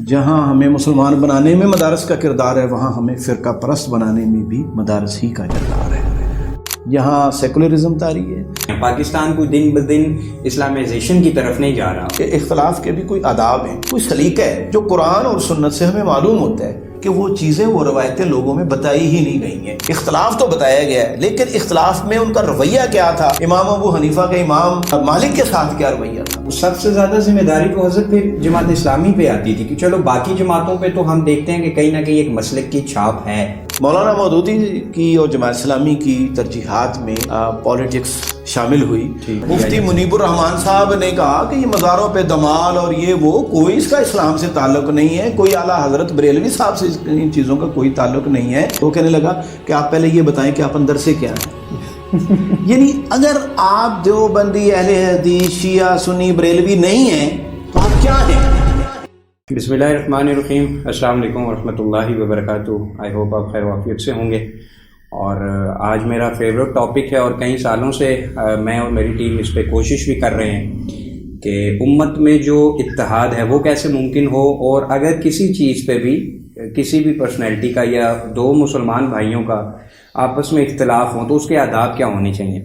جہاں ہمیں مسلمان بنانے میں مدارس کا کردار ہے، وہاں ہمیں فرقہ پرست بنانے میں بھی مدارس ہی کا کردار ہے۔ یہاں سیکولرزم طاری ہے، پاکستان کو دن بدن اسلامائزیشن کی طرف نہیں جا رہا۔ کہ اختلاف کے بھی کوئی آداب ہیں، کوئی سلیقہ ہے جو قرآن اور سنت سے ہمیں معلوم ہوتا ہے کہ وہ چیزیں، وہ روایتیں لوگوں میں بتائی ہی نہیں گئی ہیں۔ اختلاف تو بتایا گیا ہے، لیکن اختلاف میں ان کا رویہ کیا تھا؟ امام ابو حنیفہ کا امام مالک کے ساتھ کیا رویہ تھا؟ سب سے زیادہ ذمہ داری تو حضرت پھر جماعت اسلامی پہ آتی تھی کہ چلو باقی جماعتوں پہ تو ہم دیکھتے ہیں کہ کہیں نہ کہیں ایک مسلک کی چھاپ ہے۔ مولانا مودودی کی اور جماعت اسلامی کی ترجیحات میں پالیٹکس شامل ہوئی۔ مفتی منیب الرحمان صاحب نے کہا کہ یہ مزاروں پہ دمال اور یہ وہ، کوئی اس کا اسلام سے تعلق نہیں ہے، کوئی اعلیٰ حضرت بریلوی صاحب سے ان چیزوں کا کوئی تعلق نہیں ہے۔ وہ کہنے لگا کہ آپ پہلے یہ بتائیں کہ آپ اندر سے کیا ہیں۔ یعنی اگر آپ دیوبندی، اہل حدیث، شیعہ، سنی، بریلوی نہیں ہیں تو آپ کیا ہیں؟ بسم اللہ الرحمن الرحیم۔ السلام علیکم ورحمۃ اللہ وبرکاتہ۔ آئی ہوپ آپ خیر وافیت سے ہوں گے۔ اور آج میرا فیوریٹ ٹاپک ہے اور کئی سالوں سے میں اور میری ٹیم اس پہ کوشش بھی کر رہے ہیں کہ امت میں جو اتحاد ہے وہ کیسے ممکن ہو، اور اگر کسی چیز پہ بھی کسی بھی پرسنالٹی کا یا دو مسلمان بھائیوں کا آپس میں اختلاف ہوں تو اس کے آداب کیا ہونے چاہیے۔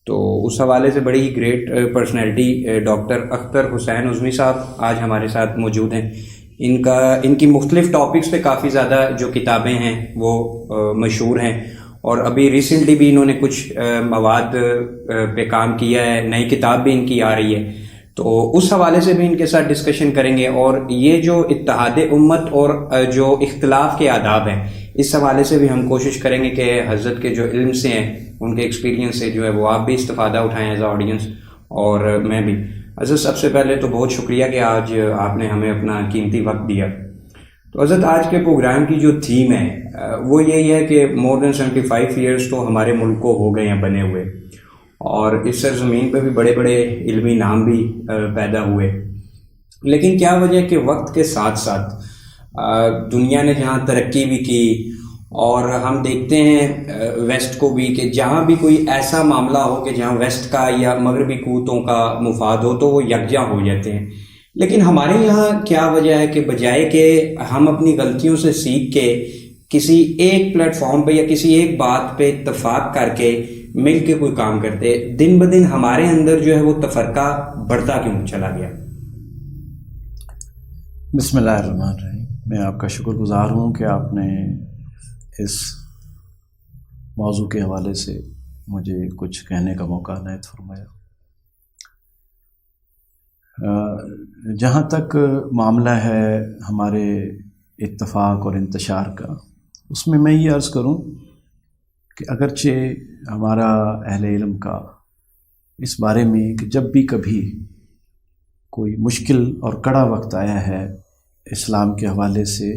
تو اس حوالے سے بڑی great personality doctor Akhtar Hussain عظمی صاحب آج ہمارے ساتھ موجود ہیں۔ ان کی مختلف ٹاپکس پہ کافی زیادہ جو کتابیں ہیں وہ مشہور ہیں، اور ابھی ریسنٹلی بھی انہوں نے کچھ مواد پہ کام کیا ہے، نئی کتاب بھی ان کی آ رہی ہے، تو اس حوالے سے بھی ان کے ساتھ ڈسکشن کریں گے۔ اور یہ جو اتحاد امت اور جو اختلاف کے آداب ہیں اس حوالے سے بھی ہم کوشش کریں گے کہ حضرت کے جو علم سے ہیں، ان کے ایکسپیرینس سے جو ہے وہ آپ بھی استفادہ اٹھائیں ایز اے آڈینس، اور میں بھی۔ حضرت سب سے پہلے تو بہت شکریہ کہ آج آپ نے ہمیں اپنا قیمتی وقت دیا۔ تو حضرت آج کے پروگرام کی جو تھیم ہے وہ یہی ہے کہ مور دین 75 ایئرس تو ہمارے ملک کو ہو گئے ہیں بنے ہوئے، اور اس سرزمین پہ بھی بڑے بڑے علمی نام بھی پیدا ہوئے، لیکن کیا وجہ کہ وقت کے ساتھ ساتھ دنیا نے جہاں ترقی بھی کی، اور ہم دیکھتے ہیں ویسٹ کو بھی کہ جہاں بھی کوئی ایسا معاملہ ہو کہ جہاں ویسٹ کا یا مغربی قوتوں کا مفاد ہو تو وہ یکجا ہو جاتے ہیں، لیکن ہمارے یہاں کیا وجہ ہے کہ بجائے کہ ہم اپنی غلطیوں سے سیکھ کے کسی ایک پلیٹ فارم پہ یا کسی ایک بات پہ اتفاق کر کے مل کے کوئی کام کرتے، دن بدن ہمارے اندر جو ہے وہ تفرقہ بڑھتا کیوں چلا گیا؟ بسم اللہ الرحمن الرحیم۔ میں آپ کا شکر گزار ہوں کہ آپ نے اس موضوع کے حوالے سے مجھے کچھ کہنے کا موقع عنایت فرمایا۔ جہاں تک معاملہ ہے ہمارے اتفاق اور انتشار کا، اس میں یہ عرض کروں کہ اگرچہ ہمارا اہل علم کا اس بارے میں کہ جب بھی کبھی کوئی مشکل اور کڑا وقت آیا ہے اسلام کے حوالے سے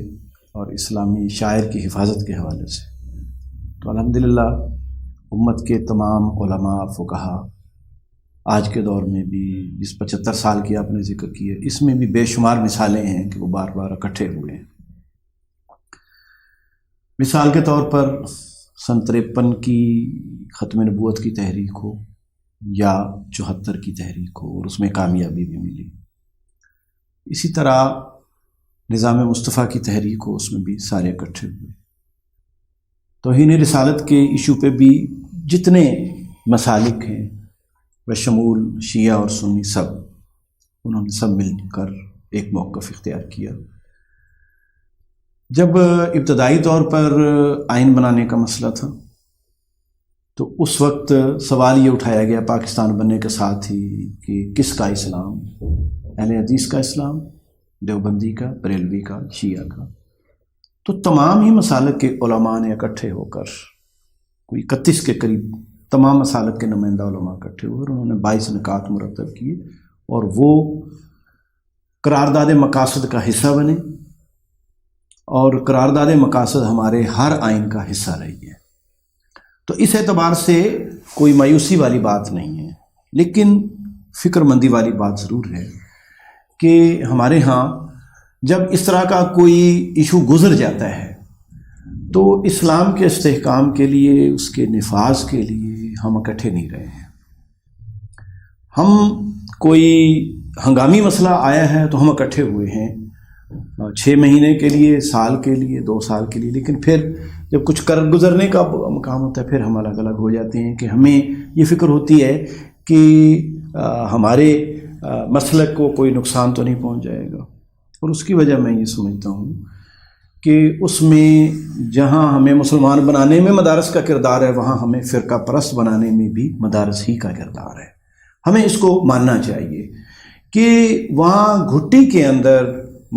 اور اسلامی شاعر کی حفاظت کے حوالے سے، تو الحمدللہ امت کے تمام علماء، فقہا آج کے دور میں بھی، جس 75 سال کی آپ نے ذکر کی ہے، اس میں بھی بے شمار مثالیں ہیں کہ وہ بار بار اکٹھے ہوئے ہیں۔ مثال کے طور پر 53 کی ختم نبوت کی تحریک ہو یا 74 کی تحریک ہو، اور اس میں کامیابی بھی ملی۔ اسی طرح نظام مصطفیٰ کی تحریک ہو، اس میں بھی سارے اکٹھے ہوئے۔ توہین رسالت کے ایشو پہ بھی جتنے مسالک ہیں بشمول شیعہ اور سنی، سب انہوں نے سب مل کر ایک موقف اختیار کیا۔ جب ابتدائی طور پر آئین بنانے کا مسئلہ تھا تو اس وقت سوال یہ اٹھایا گیا پاکستان بننے کے ساتھ ہی کہ کس کا اسلام، اہل حدیث کا اسلام، دیوبندی کا، بریلوی کا، شیعہ کا؟ تو تمام ہی مسالک کے علماء نے اکٹھے ہو کر، کوئی 31 کے قریب تمام مسالک کے نمائندہ علماء اکٹھے ہوئے، اور انہوں نے 22 نکات مرتب کیے، اور وہ قرارداد مقاصد کا حصہ بنے، اور قرارداد مقاصد ہمارے ہر آئین کا حصہ رہی ہے۔ تو اس اعتبار سے کوئی مایوسی والی بات نہیں ہے، لیکن فکر مندی والی بات ضرور ہے کہ ہمارے ہاں جب اس طرح کا کوئی ایشو گزر جاتا ہے تو اسلام کے استحکام کے لیے، اس کے نفاذ کے لیے ہم اکٹھے نہیں رہے ہیں۔ ہم کوئی ہنگامی مسئلہ آیا ہے تو ہم اکٹھے ہوئے ہیں، 6 مہینے کے لیے، سال کے لیے، 2 سال کے لیے، لیکن پھر جب کچھ کر گزرنے کا مقام ہوتا ہے پھر ہم الگ الگ ہو جاتے ہیں کہ ہمیں یہ فکر ہوتی ہے کہ ہمارے مسلک کو کوئی نقصان تو نہیں پہنچ جائے گا، اور اس کی وجہ میں یہ سمجھتا ہوں کہ اس میں جہاں ہمیں مسلمان بنانے میں مدارس کا کردار ہے وہاں ہمیں فرقہ پرست بنانے میں بھی مدارس ہی کا کردار ہے۔ ہمیں اس کو ماننا چاہیے کہ وہاں گھٹی کے اندر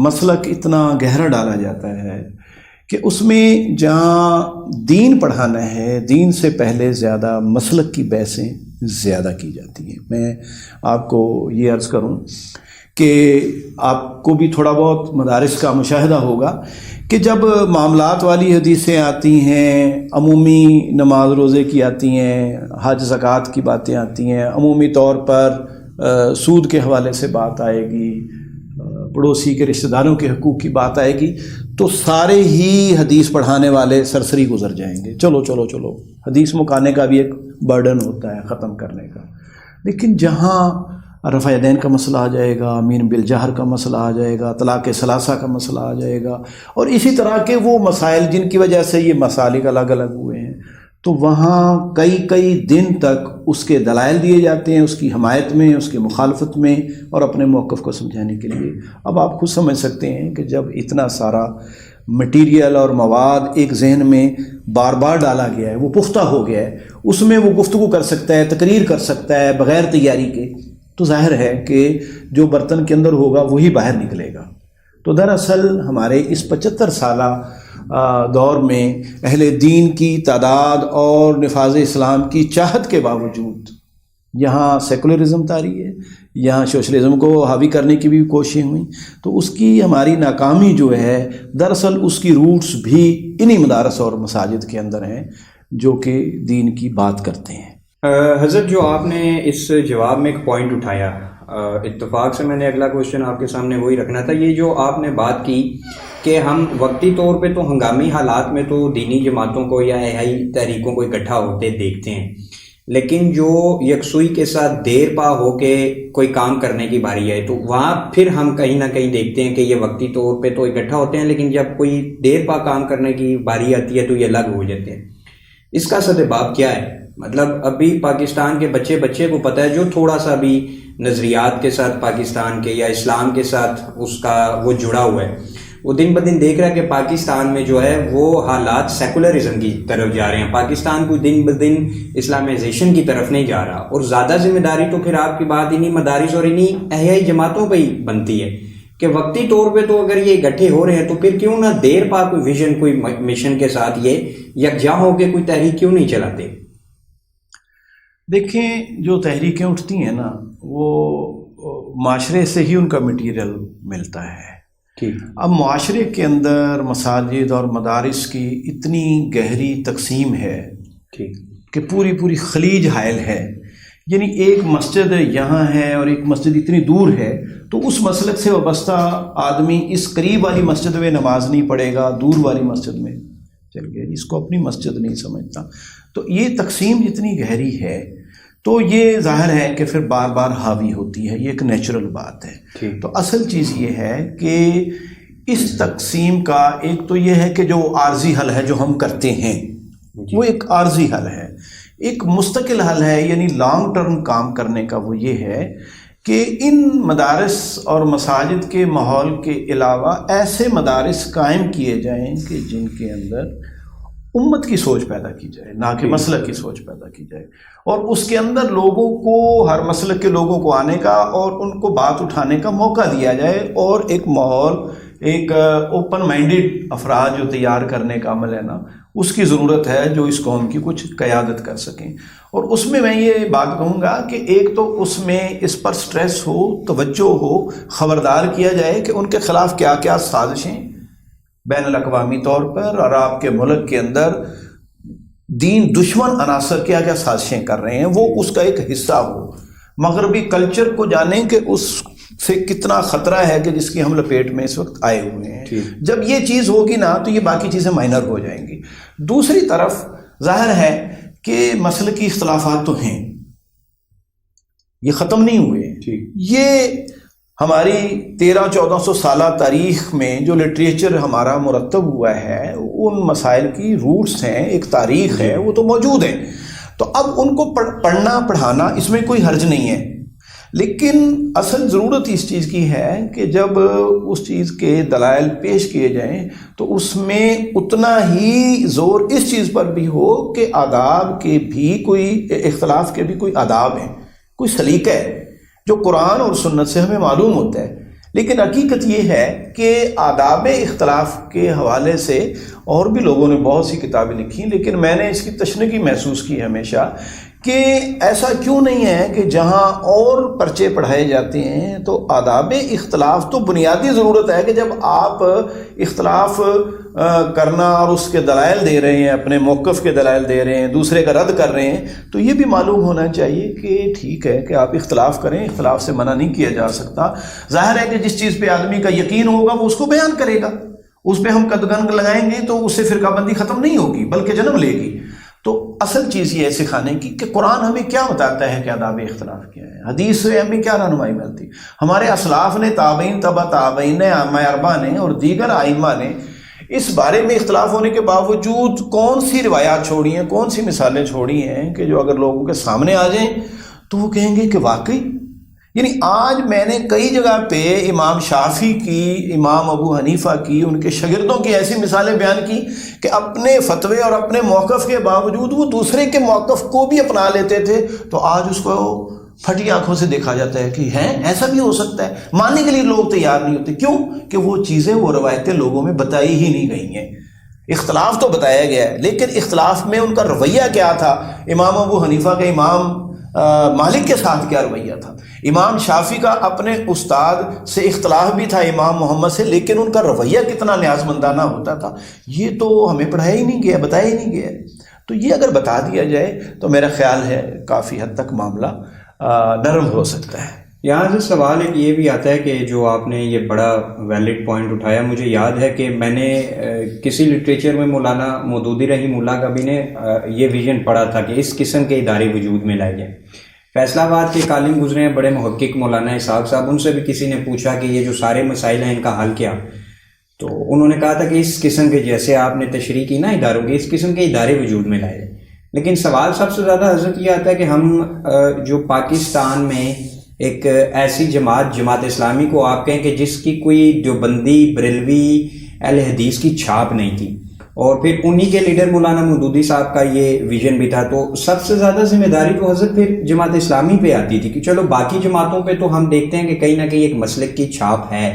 مسلک اتنا گہرا ڈالا جاتا ہے کہ اس میں جہاں دین پڑھانا ہے، دین سے پہلے زیادہ مسلک کی بحثیں زیادہ کی جاتی ہیں۔ میں آپ کو یہ عرض کروں کہ آپ کو بھی تھوڑا بہت مدارس کا مشاہدہ ہوگا کہ جب معاملات والی حدیثیں آتی ہیں، عمومی نماز روزے کی آتی ہیں، حج زکوٰۃ کی باتیں آتی ہیں، عمومی طور پر سود کے حوالے سے بات آئے گی، پڑوسی کے رشتہ داروں کے حقوق کی بات آئے گی، تو سارے ہی حدیث پڑھانے والے سرسری گزر جائیں گے، چلو چلو چلو، حدیث مکانے کا بھی ایک برڈن ہوتا ہے ختم کرنے کا۔ لیکن جہاں رفع یدین کا مسئلہ آ جائے گا، امین بالجہر کا مسئلہ آ جائے گا، طلاق ثلاثہ کا مسئلہ آ جائے گا، اور اسی طرح کے وہ مسائل جن کی وجہ سے یہ مسالک الگ الگ ہوئے ہیں، تو وہاں کئی دن تک اس کے دلائل دیے جاتے ہیں، اس کی حمایت میں، اس کی مخالفت میں، اور اپنے موقف کو سمجھانے کے لیے۔ اب آپ خود سمجھ سکتے ہیں کہ جب اتنا سارا مٹیریل اور مواد ایک ذہن میں بار بار ڈالا گیا ہے، وہ پختہ ہو گیا ہے، اس میں وہ گفتگو کر سکتا ہے، تقریر کر سکتا ہے بغیر تیاری کے، تو ظاہر ہے کہ جو برتن کے اندر ہوگا وہی باہر نکلے گا۔ تو دراصل ہمارے اس 75 سالہ دور میں اہل دین کی تعداد اور نفاذ اسلام کی چاہت کے باوجود یہاں سیکولرزم طاری ہے، یہاں سوشلزم کو حاوی کرنے کی بھی کوششیں ہوئیں، تو اس کی ہماری ناکامی جو ہے دراصل اس کی روٹس بھی انہی مدارس اور مساجد کے اندر ہیں جو کہ دین کی بات کرتے ہیں۔ حضرت، جو آپ نے اس جواب میں ایک پوائنٹ اٹھایا، اتفاق سے میں نے اگلا کوشچن آپ کے سامنے وہی رکھنا تھا۔ یہ جو آپ نے بات کی کہ ہم وقتی طور پہ تو ہنگامی حالات میں تو دینی جماعتوں کو یا احیائی تحریکوں کو اکٹھا ہوتے دیکھتے ہیں، لیکن جو یکسوئی کے ساتھ دیر پا ہو کے کوئی کام کرنے کی باری ہے تو وہاں پھر ہم کہیں نہ کہیں دیکھتے ہیں کہ یہ وقتی طور پہ تو اکٹھا ہوتے ہیں، لیکن جب کوئی دیر پا کام کرنے کی باری آتی ہے تو یہ الگ ہو جاتے ہیں۔ اس کا سبب کیا ہے؟ مطلب ابھی پاکستان کے بچے کو پتہ ہے، جو تھوڑا سا بھی نظریات کے ساتھ پاکستان کے یا اسلام کے ساتھ اس کا وہ جڑا ہوا ہے، وہ دن بدن دیکھ رہا ہے کہ پاکستان میں جو ہے وہ حالات سیکولرزم کی طرف جا رہے ہیں، پاکستان کو دن بدن اسلامائزیشن کی طرف نہیں جا رہا، اور زیادہ ذمہ داری تو پھر آپ کی بات انہی مدارس اور انہی احیائی جماعتوں پہ ہی بنتی ہے کہ وقتی طور پہ تو اگر یہ اکٹھے ہو رہے ہیں تو پھر کیوں نہ دیر پا کوئی ویژن، کوئی مشن کے ساتھ یہ یکجا ہو کے کوئی تحریک کیوں نہیں چلاتے؟ دیکھیں، جو تحریکیں اٹھتی ہیں نا وہ معاشرے سے ہی ان کا مٹیریل ملتا ہے۔ ٹھیک۔ اب معاشرے کے اندر مساجد اور مدارس کی اتنی گہری تقسیم ہے ٹھیک کہ پوری خلیج حائل ہے، یعنی ایک مسجد یہاں ہے اور ایک مسجد اتنی دور ہے، تو اس مسلک سے وابستہ آدمی اس قریب والی مسجد میں نماز نہیں پڑھے گا، دور والی مسجد میں چل گیا، اس کو اپنی مسجد نہیں سمجھتا۔ تو یہ تقسیم جتنی گہری ہے تو یہ ظاہر ہے کہ پھر بار بار حاوی ہوتی ہے، یہ ایک نیچرل بات ہے۔ تو اصل چیز یہ ہے کہ اس تقسیم کا ایک تو یہ ہے کہ جو عارضی حل ہے جو ہم کرتے ہیں وہ ایک عارضی حل ہے، ایک مستقل حل ہے، یعنی لانگ ٹرم کام کرنے کا وہ یہ ہے کہ ان مدارس اور مساجد کے ماحول کے علاوہ ایسے مدارس قائم کیے جائیں کہ جن کے اندر امت کی سوچ پیدا کی جائے، نہ کہ مسلک کی سوچ پیدا کی جائے، اور اس کے اندر لوگوں کو، ہر مسلک کے لوگوں کو آنے کا اور ان کو بات اٹھانے کا موقع دیا جائے، اور ایک ماحول، ایک اوپن مائنڈڈ افراد جو تیار کرنے کا عمل ہے نا، اس کی ضرورت ہے جو اس قوم کی کچھ قیادت کر سکیں۔ اور اس میں یہ بات کہوں گا کہ ایک تو اس میں اس پر سٹریس ہو، توجہ ہو، خبردار کیا جائے کہ ان کے خلاف کیا کیا سازشیں بین الاقوامی طور پر اور آپ کے ملک کے اندر دین دشمن عناصر کیا کیا سازشیں کر رہے ہیں، وہ اس کا ایک حصہ ہو، مغربی کلچر کو جانیں کہ اس سے کتنا خطرہ ہے کہ جس کی ہم لپیٹ میں اس وقت آئے ہوئے ہیں۔ جب یہ چیز ہوگی نا تو یہ باقی چیزیں مائنر ہو جائیں گی۔ دوسری طرف ظاہر ہے کہ مسلکی اختلافات تو ہیں، یہ ختم نہیں ہوئے، یہ ہماری 1300-1400 سالہ تاریخ میں جو لٹریچر ہمارا مرتب ہوا ہے ان مسائل کی روٹس ہیں، ایک تاریخ ہے، وہ تو موجود ہیں. تو اب ان کو پڑھنا پڑھانا اس میں کوئی حرج نہیں ہے، لیکن اصل ضرورت اس چیز کی ہے کہ جب اس چیز کے دلائل پیش کیے جائیں تو اس میں اتنا ہی زور اس چیز پر بھی ہو کہ آداب کے بھی کوئی اختلاف کے بھی کوئی آداب ہیں، کوئی سلیقہ ہے جو قرآن اور سنت سے ہمیں معلوم ہوتا ہے. لیکن حقیقت یہ ہے کہ آداب اختلاف کے حوالے سے اور بھی لوگوں نے بہت سی کتابیں لکھی، لیکن میں نے اس کی تشنیع محسوس کی ہمیشہ کہ ایسا کیوں نہیں ہے کہ جہاں اور پرچے پڑھائے جاتے ہیں تو آداب اختلاف تو بنیادی ضرورت ہے کہ جب آپ اختلاف کرنا اور اس کے دلائل دے رہے ہیں، اپنے موقف کے دلائل دے رہے ہیں، دوسرے کا رد کر رہے ہیں، تو یہ بھی معلوم ہونا چاہیے کہ ٹھیک ہے کہ آپ اختلاف کریں، اختلاف سے منع نہیں کیا جا سکتا. ظاہر ہے کہ جس چیز پہ آدمی کا یقین ہوگا وہ اس کو بیان کرے گا، اس پہ ہم قدغن لگائیں گے تو اس سے فرقہ بندی ختم نہیں ہوگی بلکہ جنم لے گی. تو اصل چیز یہ ہے سکھانے کی کہ قرآن ہمیں کیا بتاتا ہے کہ آداب اختلاف کیا ہے، حدیث سے ہمیں کیا رہنمائی ملتی. ہمارے اسلاف نے، تابعین، تبع تابعین نے، ائمہ اربعہ نے اور دیگر ائمہ نے اس بارے میں اختلاف ہونے کے باوجود کون سی روایات چھوڑی ہیں، کون سی مثالیں چھوڑی ہیں کہ جو اگر لوگوں کے سامنے آ جائیں تو وہ کہیں گے کہ واقعی. یعنی آج میں نے کئی جگہ پہ امام شافعی کی، امام ابو حنیفہ کی، ان کے شاگردوں کی ایسی مثالیں بیان کی کہ اپنے فتوے اور اپنے موقف کے باوجود وہ دوسرے کے موقف کو بھی اپنا لیتے تھے. تو آج اس کو پھٹی آنکھوں سے دیکھا جاتا ہے کہ ہے ایسا بھی ہو سکتا ہے. ماننے کے لیے لوگ تیار نہیں ہوتے. کیوں؟ کہ وہ چیزیں، وہ روایتیں لوگوں میں بتائی ہی نہیں گئی ہیں. اختلاف تو بتایا گیا ہے لیکن اختلاف میں ان کا رویہ کیا تھا، امام ابو حنیفہ کا امام مالک کے ساتھ کیا رویہ تھا، امام شافعی کا اپنے استاد سے اختلاف بھی تھا امام محمد سے، لیکن ان کا رویہ کتنا نیازمندانہ ہوتا تھا، یہ تو ہمیں پڑھایا ہی نہیں گیا، بتایا ہی نہیں گیا. تو یہ اگر بتا دیا جائے تو میرا خیال ہے کافی حد تک معاملہ نرم ہو سکتا ہے. یہاں سے سوال ایک یہ بھی آتا ہے کہ جو آپ نے یہ بڑا ویلڈ پوائنٹ اٹھایا، مجھے یاد ہے کہ میں نے کسی لٹریچر میں مولانا مودودی رحمہ اللہ کا بھی نے یہ ویژن پڑھا تھا کہ اس قسم کے ادارے وجود میں لائے جائیں. فیصل آباد کے کالم گزرے ہیں بڑے محقق مولانا اسحاق صاحب، ان سے بھی کسی نے پوچھا کہ یہ جو سارے مسائل ہیں ان کا حل کیا، تو انہوں نے کہا تھا کہ اس قسم کے، جیسے آپ نے تشریح کی نا اداروں کی، اس قسم کے ادارے وجود میں لائے جائیں. لیکن سوال سب سے زیادہ حضرت یہ آتا ہے کہ ہم جو پاکستان میں ایک ایسی جماعت اسلامی کو آپ کہیں کہ جس کی کوئی دیوبندی، بریلوی، اہل حدیث کی چھاپ نہیں تھی، اور پھر انہی کے لیڈر مولانا مودودی صاحب کا یہ ویژن بھی تھا، تو سب سے زیادہ ذمہ داری تو حضرت پھر جماعت اسلامی پہ آتی تھی کہ چلو باقی جماعتوں پہ تو ہم دیکھتے ہیں کہ کہیں نہ کہیں ایک مسلک کی چھاپ ہے،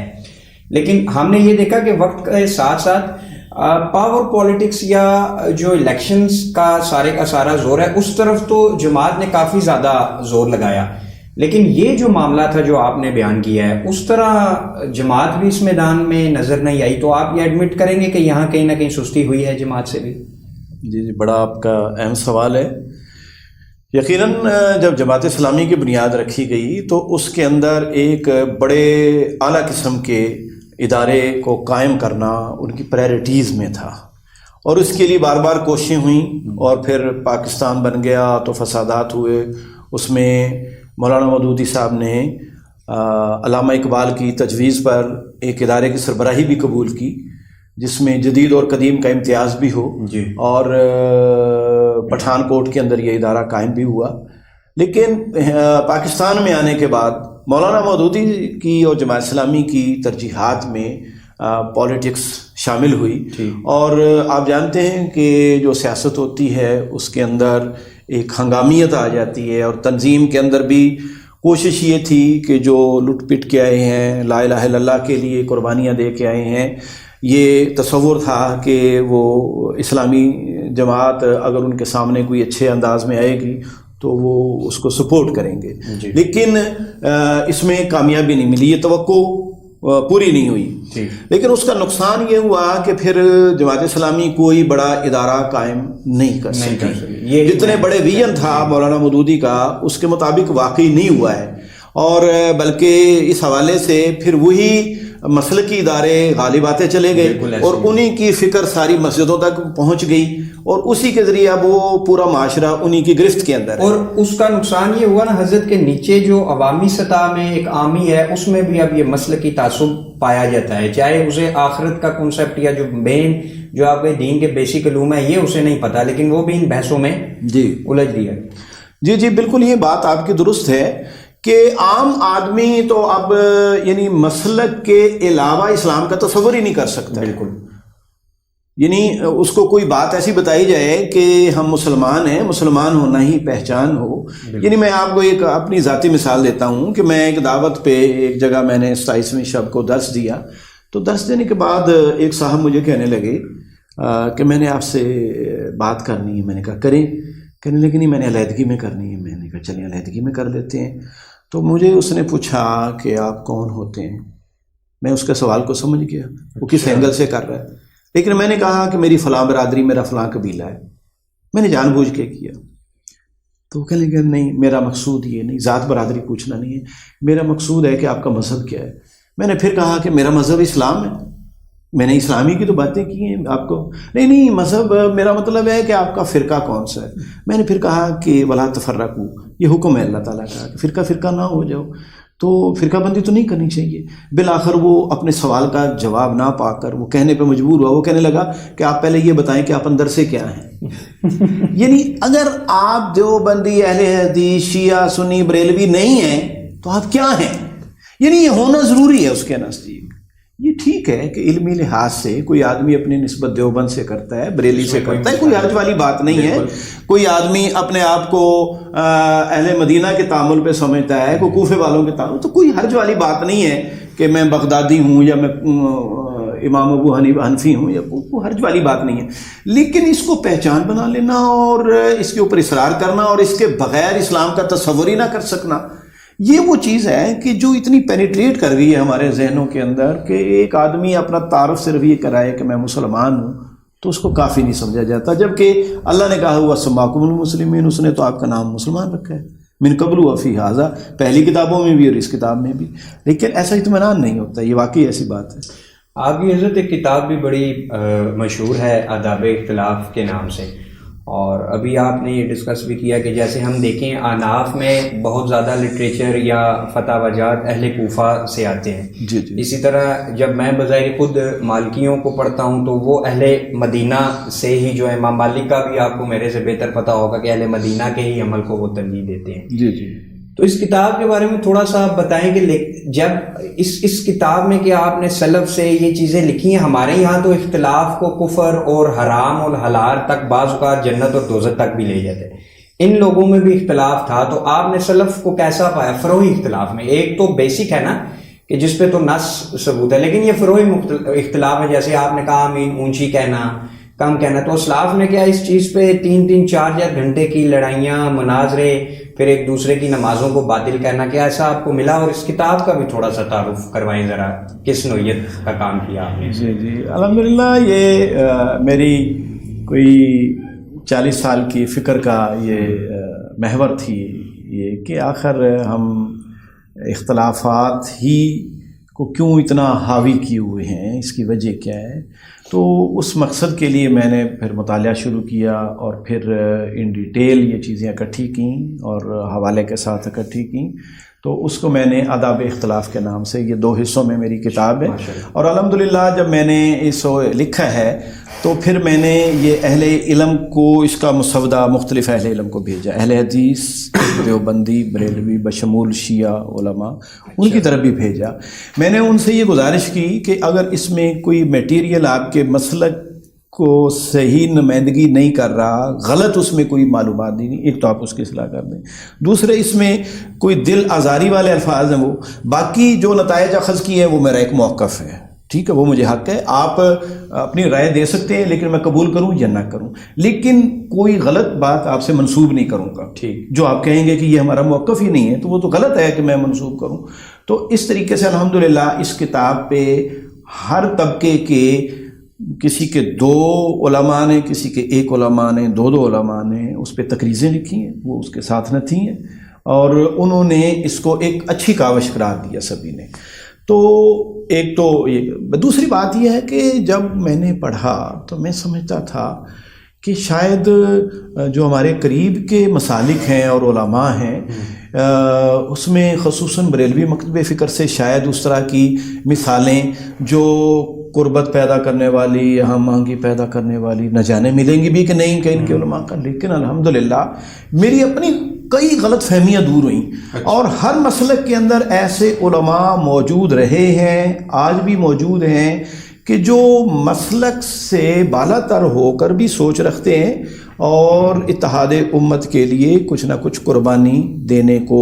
لیکن ہم نے یہ دیکھا کہ وقت کے ساتھ ساتھ پاور پالیٹکس یا جو الیکشنز کا سارا زور ہے اس طرف تو جماعت نے کافی زیادہ زور لگایا. لیکن یہ جو معاملہ تھا جو آپ نے بیان کیا ہے، اس طرح جماعت بھی اس میدان میں نظر نہیں آئی. تو آپ یہ ایڈمٹ کریں گے کہ یہاں کہیں نہ کہیں سستی ہوئی ہے جماعت سے بھی؟ جی بڑا آپ کا اہم سوال ہے. یقیناً جب جماعت اسلامی کی بنیاد رکھی گئی تو اس کے اندر ایک بڑے اعلیٰ قسم کے ادارے کو قائم کرنا ان کی پرائرٹیز میں تھا، اور اس کے لیے بار بار کوششیں ہوئیں، اور پھر پاکستان بن گیا تو فسادات ہوئے. اس میں مولانا مودودی صاحب نے علامہ اقبال کی تجویز پر ایک ادارے کی سربراہی بھی قبول کی جس میں جدید اور قدیم کا امتیاز بھی ہو جی. اور پٹھان کوٹ کے اندر یہ ادارہ قائم بھی ہوا. لیکن پاکستان میں آنے کے بعد مولانا مودودی کی اور جماعت اسلامی کی ترجیحات میں پالیٹکس شامل ہوئی، اور آپ جانتے ہیں کہ جو سیاست ہوتی ہے اس کے اندر ایک ہنگامیت آ جاتی ہے، اور تنظیم کے اندر بھی کوشش یہ تھی کہ جو لٹ پٹ کے آئے ہیں، لا الہ الا اللہ کے لیے قربانیاں دے کے آئے ہیں، یہ تصور تھا کہ وہ اسلامی جماعت اگر ان کے سامنے کوئی اچھے انداز میں آئے گی تو وہ اس کو سپورٹ کریں گے. لیکن اس میں کامیابی نہیں ملی، یہ توقع پوری نہیں ہوئی. لیکن اس کا نقصان یہ ہوا کہ پھر جماعت اسلامی کوئی بڑا ادارہ قائم نہیں کر سکی. جتنے بڑے ویژن تھا مولانا مودودی کا اس کے مطابق واقعی نہیں ہوا ہے، اور بلکہ اس حوالے سے پھر وہی مسلکی ادارے غالب آتے چلے گئے اور انہی کی فکر ساری مسجدوں تک پہنچ گئی اور اسی کے ذریعے اب وہ پورا معاشرہ انہی کی گرفت کے اندر ہے. اور اس کا نقصان یہ ہوا نا حضرت کے نیچے جو عوامی سطح میں ایک عامی ہے اس میں بھی اب یہ مسلکی تعصب پایا جاتا ہے, چاہے اسے آخرت کا کنسیپٹ یا جو مین جو آپ کے دین کے بیسک علوم ہے یہ اسے نہیں پتا, لیکن وہ بھی ان بحثوں میں الجھ دیا. جی بالکل یہ بات آپ کی درست ہے کہ عام آدمی تو اب یعنی مسلک کے علاوہ اسلام کا تصور ہی نہیں کر سکتا. بالکل, یعنی اس کو کوئی بات ایسی بتائی جائے کہ ہم مسلمان ہیں, مسلمان ہونا ہی پہچان ہو. یعنی میں آپ کو ایک اپنی ذاتی مثال دیتا ہوں کہ میں ایک دعوت پہ ایک جگہ میں نے 27ویں شب کو درس دیا, تو درس دینے کے بعد ایک صاحب مجھے کہنے لگے کہ میں نے آپ سے بات کرنی ہے. میں نے کہا کریں. کہنے لگے نہیں میں نے علیحدگی میں کرنی ہے. میں نے کہا چلیے علیحدگی میں کر لیتے ہیں. تو مجھے اس نے پوچھا کہ آپ کون ہوتے ہیں. میں اس کے سوال کو سمجھ گیا وہ کس اینگل سے کر رہا ہے, لیکن میں نے کہا کہ میری فلاں برادری, میرا فلاں قبیلہ ہے. میں نے جان بوجھ کے کیا. تو وہ کہنے لگے نہیں میرا مقصود یہ نہیں, ذات برادری پوچھنا نہیں ہے, میرا مقصود ہے کہ آپ کا مذہب کیا ہے. میں نے پھر کہا کہ میرا مذہب اسلام ہے. میں نے اسلامی کی تو باتیں کی ہیں آپ کو. نہیں مذہب میرا مطلب ہے کہ آپ کا فرقہ کون سا ہے. میں نے پھر کہا کہ ولا تفرقوا, یہ حکم ہے اللہ تعالیٰ کا کہ فرقہ نہ ہو جاؤ, تو فرقہ بندی تو نہیں کرنی چاہیے. بالآخر وہ اپنے سوال کا جواب نہ پا کر وہ کہنے پہ مجبور ہوا. وہ کہنے لگا کہ آپ پہلے یہ بتائیں کہ آپ اندر سے کیا ہیں. یعنی اگر آپ دیوبندی, اہل حدیث, شیعہ, سنی, بریلوی نہیں ہیں تو آپ کیا ہیں. یعنی یہ ہونا ضروری ہے اس کے نزدیک. یہ ٹھیک ہے کہ علمی لحاظ سے کوئی آدمی اپنی نسبت دیوبند سے کرتا ہے, بریلی سے کرتا ہے, کوئی حرج والی بات نہیں ہے. کوئی آدمی اپنے آپ کو اہل مدینہ کے تعامل پہ سمجھتا ہے, کوئی کوفے والوں کے تعامل, تو کوئی حرج والی بات نہیں ہے کہ میں بغدادی ہوں یا میں امام ابو حنفی ہوں, یا کوئی حرج والی بات نہیں ہے. لیکن اس کو پہچان بنا لینا اور اس کے اوپر اصرار کرنا اور اس کے بغیر اسلام کا تصور ہی نہ کر سکنا, یہ وہ چیز ہے کہ جو اتنی پینیٹریٹ کر گئی ہے ہمارے ذہنوں کے اندر کہ ایک آدمی اپنا تعارف صرف یہ کرائے کہ میں مسلمان ہوں تو اس کو کافی نہیں سمجھا جاتا. جبکہ اللہ نے کہا ہوا سماکم المسلمین, اس نے تو آپ کا نام مسلمان رکھا ہے, من قبل وفی ھذا, پہلی کتابوں میں بھی اور اس کتاب میں بھی. لیکن ایسا اطمینان نہیں ہوتا. یہ واقعی ایسی بات ہے. آپ کی حضرت ایک کتاب بھی بڑی مشہور ہے آداب اختلاف کے نام سے, اور ابھی آپ نے یہ ڈسکس بھی کیا کہ جیسے ہم دیکھیں احناف میں بہت زیادہ لٹریچر یا فتاوی جات اہل کوفہ سے آتے ہیں. اسی طرح جب میں بظاہر خود مالکیوں کو پڑھتا ہوں تو وہ اہل مدینہ سے ہی, جو امام مالک کا بھی آپ کو میرے سے بہتر پتہ ہوگا کہ اہل مدینہ کے ہی عمل کو وہ ترجیح دیتے ہیں. تو اس کتاب کے بارے میں تھوڑا سا بتائیں کہ جب اس کتاب میں کہ آپ نے سلف سے یہ چیزیں لکھی ہیں, ہمارے یہاں تو اختلاف کو کفر اور حرام اور حلال تک بعض اوقات جنت اور دوزخ تک بھی لے جاتے ہیں. ان لوگوں میں بھی اختلاف تھا, تو آپ نے سلف کو کیسا پایا فروعی اختلاف میں؟ ایک تو بیسک ہے نا کہ جس پہ تو نص ثبوت ہے, لیکن یہ فروعی اختلاف ہے, جیسے آپ نے کہا آمین اونچی کہنا, کم کہنا. تو اسلاف نے کیا اس چیز پہ 3-4 گھنٹے کی لڑائیاں, مناظرے, پھر ایک دوسرے کی نمازوں کو باطل کہنا, کیا ایسا آپ کو ملا؟ اور اس کتاب کا بھی تھوڑا سا تعارف کروائیں ذرا, کس نوعیت کا کام کیا آپ نے؟ جی الحمدللہ یہ میری کوئی 40 سال کی فکر کا یہ محور تھی یہ کہ آخر ہم اختلافات ہی کو کیوں اتنا حاوی کیے ہوئے ہیں, اس کی وجہ کیا ہے. تو اس مقصد کے لیے میں نے پھر مطالعہ شروع کیا اور پھر ان ڈیٹیل یہ چیزیں اکٹھی کیں اور حوالے کے ساتھ اکٹھی کیں. تو اس کو میں نے آداب اختلاف کے نام سے, یہ 2 حصوں میں میری کتاب ہے. اور الحمدللہ جب میں نے اس کو لکھا ہے تو پھر میں نے یہ اہل علم کو اس کا مسودہ مختلف اہل علم کو بھیجا, اہل حدیث, دیوبندی, بریلوی, بشمول شیعہ علماء, ان کی طرف بھی بھیجا. میں نے ان سے یہ گزارش کی کہ اگر اس میں کوئی میٹیریل آپ کے مسلک کو صحیح نمائندگی نہیں کر رہا, غلط اس میں کوئی معلومات نہیں, ایک تو آپ اس کی اصلاح کر دیں. دوسرے اس میں کوئی دل آزاری والے الفاظ ہیں, وہ باقی جو نتائج اخذ کی ہیں وہ میرا ایک موقف ہے, ٹھیک ہے, وہ مجھے حق ہے. آپ اپنی رائے دے سکتے ہیں لیکن میں قبول کروں یا نہ کروں, لیکن کوئی غلط بات آپ سے منسوب نہیں کروں گا. ٹھیک, جو آپ کہیں گے کہ یہ ہمارا موقف ہی نہیں ہے تو وہ تو غلط ہے کہ میں منسوب کروں. تو اس طریقے سے الحمدللہ اس کتاب پہ ہر طبقے کے, کسی کے 2 علماء نے, کسی کے 1 علماء نے, 2 علماء نے اس پہ تقریزیں لکھی ہیں, وہ اس کے ساتھ نہ تھی ہیں, اور انہوں نے اس کو ایک اچھی کاوش قرار دیا سبھی نے. تو ایک تو یہ، دوسری بات یہ ہے کہ جب میں نے پڑھا تو میں سمجھتا تھا کہ شاید جو ہمارے قریب کے مسالک ہیں اور علماء ہیں اس میں خصوصاً بریلوی مکتب فکر سے شاید اس طرح کی مثالیں جو قربت پیدا کرنے والی، ہم آہنگی پیدا کرنے والی نہ جانے ملیں گی بھی کہ نہیں کہ ان کے علماء کا. لیکن الحمدللہ میری اپنی کئی غلط فہمیاں دور ہوئیں، اور ہر مسلک کے اندر ایسے علماء موجود رہے ہیں، آج بھی موجود ہیں کہ جو مسلک سے بالا تر ہو کر بھی سوچ رکھتے ہیں اور اتحاد امت کے لیے کچھ نہ کچھ قربانی دینے کو،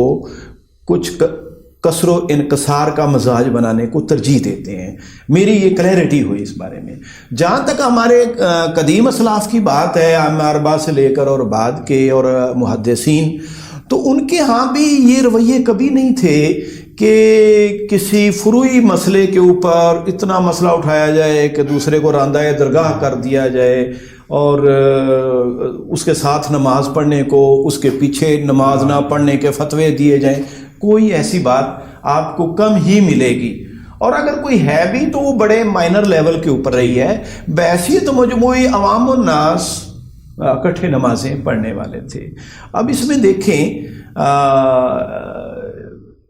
کچھ کسر و انکسار کا مزاج بنانے کو ترجیح دیتے ہیں. میری یہ کلیئرٹی ہوئی اس بارے میں. جہاں تک ہمارے قدیم اسلاف کی بات ہے، ائمہ اربعہ سے لے کر اور بعد کے اور محدثین، تو ان کے ہاں بھی یہ رویے کبھی نہیں تھے کہ کسی فروعی مسئلے کے اوپر اتنا مسئلہ اٹھایا جائے کہ دوسرے کو راندہ درگاہ کر دیا جائے اور اس کے ساتھ نماز پڑھنے کو، اس کے پیچھے نماز نہ پڑھنے کے فتوے دیے جائیں. کوئی ایسی بات آپ کو کم ہی ملے گی، اور اگر کوئی ہے بھی تو وہ بڑے مائنر لیول کے اوپر رہی ہے. بحیثیت تو مجموعی عوام الناس اکٹھے نمازیں پڑھنے والے تھے. اب اس میں دیکھیں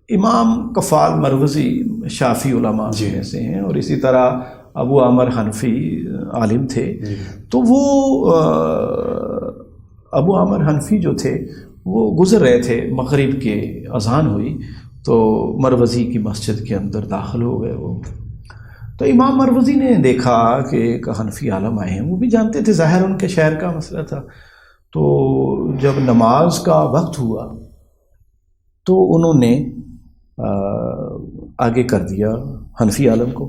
امام کفال مروزی شافی علماء میں سے ہیں، اور اسی طرح ابو عامر حنفی عالم تھے. تو وہ ابو عامر حنفی جو تھے وہ گزر رہے تھے، مغرب کے اذان ہوئی تو مروزی کی مسجد کے اندر داخل ہو گئے وہ. تو امام مروزی نے دیکھا کہ ایک حنفی عالم آئے ہیں، وہ بھی جانتے تھے ظاہر ان کے شہر کا مسئلہ تھا. تو جب نماز کا وقت ہوا تو انہوں نے آگے کر دیا حنفی عالم کو،